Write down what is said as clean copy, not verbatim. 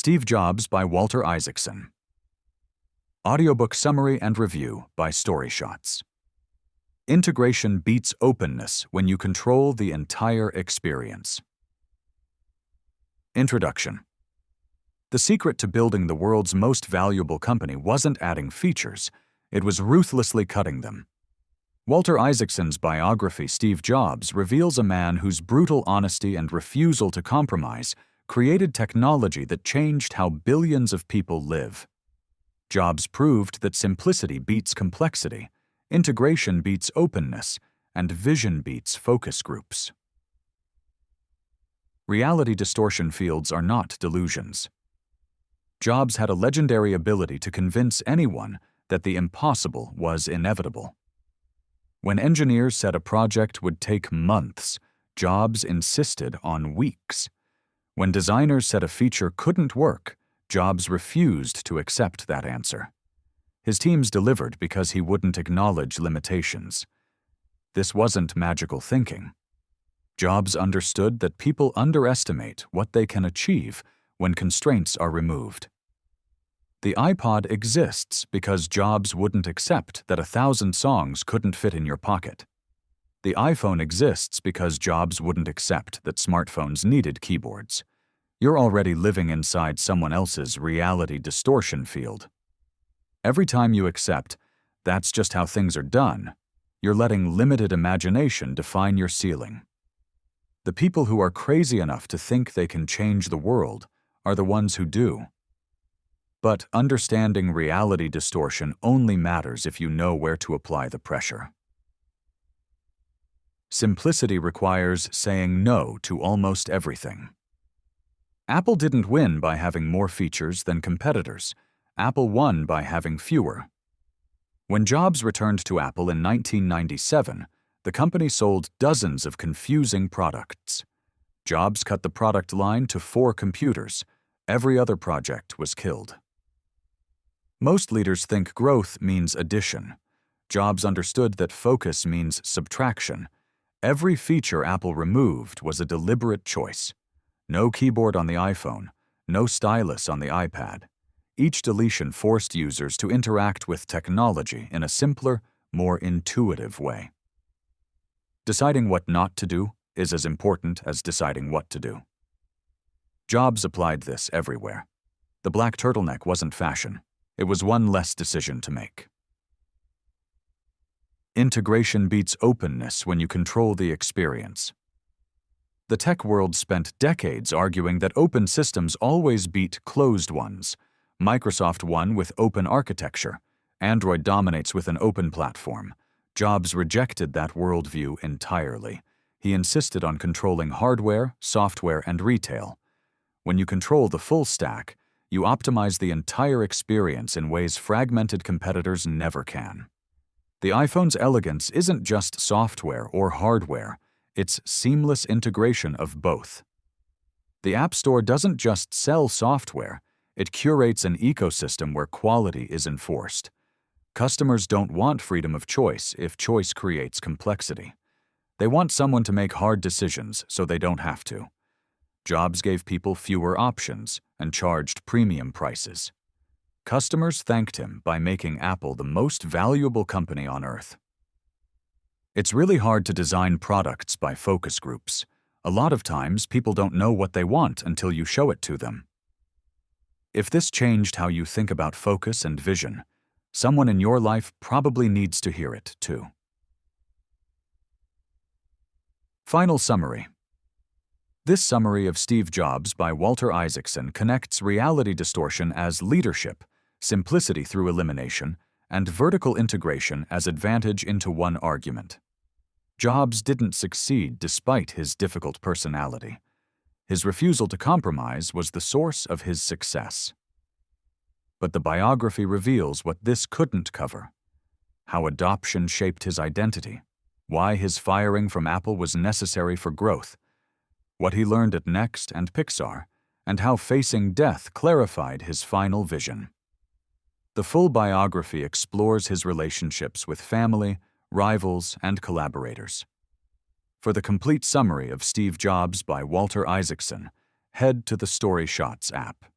Steve Jobs by Walter Isaacson. Audiobook summary and review by Storyshots. Integration beats openness when you control the entire experience. Introduction. The secret to building the world's most valuable company wasn't adding features, it was ruthlessly cutting them. Walter Isaacson's biography, Steve Jobs, reveals a man whose brutal honesty and refusal to compromise created technology that changed how billions of people live. Jobs proved that simplicity beats complexity, integration beats openness, and vision beats focus groups. Reality distortion fields are not delusions. Jobs had a legendary ability to convince anyone that the impossible was inevitable. When engineers said a project would take months, Jobs insisted on weeks. When designers said a feature couldn't work, Jobs refused to accept that answer. His teams delivered because he wouldn't acknowledge limitations. This wasn't magical thinking. Jobs understood that people underestimate what they can achieve when constraints are removed. The iPod exists because Jobs wouldn't accept that 1,000 songs couldn't fit in your pocket. The iPhone exists because Jobs wouldn't accept that smartphones needed keyboards. You're already living inside someone else's reality distortion field. Every time you accept, that's just how things are done, you're letting limited imagination define your ceiling. The people who are crazy enough to think they can change the world are the ones who do. But understanding reality distortion only matters if you know where to apply the pressure. Simplicity requires saying no to almost everything. Apple didn't win by having more features than competitors. Apple won by having fewer. When Jobs returned to Apple in 1997, the company sold dozens of confusing products. Jobs cut the product line to 4 computers. Every other project was killed. Most leaders think growth means addition. Jobs understood that focus means subtraction. Every feature Apple removed was a deliberate choice. No keyboard on the iPhone, no stylus on the iPad. Each deletion forced users to interact with technology in a simpler, more intuitive way. Deciding what not to do is as important as deciding what to do. Jobs applied this everywhere. The black turtleneck wasn't fashion. It was one less decision to make. Integration beats openness when you control the experience. The tech world spent decades arguing that open systems always beat closed ones. Microsoft won with open architecture. Android dominates with an open platform. Jobs rejected that worldview entirely. He insisted on controlling hardware, software, and retail. When you control the full stack, you optimize the entire experience in ways fragmented competitors never can. The iPhone's elegance isn't just software or hardware, it's seamless integration of both. The App Store doesn't just sell software, it curates an ecosystem where quality is enforced. Customers don't want freedom of choice if choice creates complexity. They want someone to make hard decisions so they don't have to. Jobs gave people fewer options and charged premium prices. Customers thanked him by making Apple the most valuable company on earth. It's really hard to design products by focus groups. A lot of times, people don't know what they want until you show it to them. If this changed how you think about focus and vision, someone in your life probably needs to hear it too. Final summary. This summary of Steve Jobs by Walter Isaacson connects reality distortion as leadership, simplicity through elimination, and vertical integration as advantage into one argument. Jobs didn't succeed despite his difficult personality. His refusal to compromise was the source of his success. But the biography reveals what this couldn't cover: how adoption shaped his identity, why his firing from Apple was necessary for growth, what he learned at Next and Pixar, and how facing death clarified his final vision. The full biography explores his relationships with family, rivals, and collaborators. For the complete summary of Steve Jobs by Walter Isaacson, head to the Storyshots app.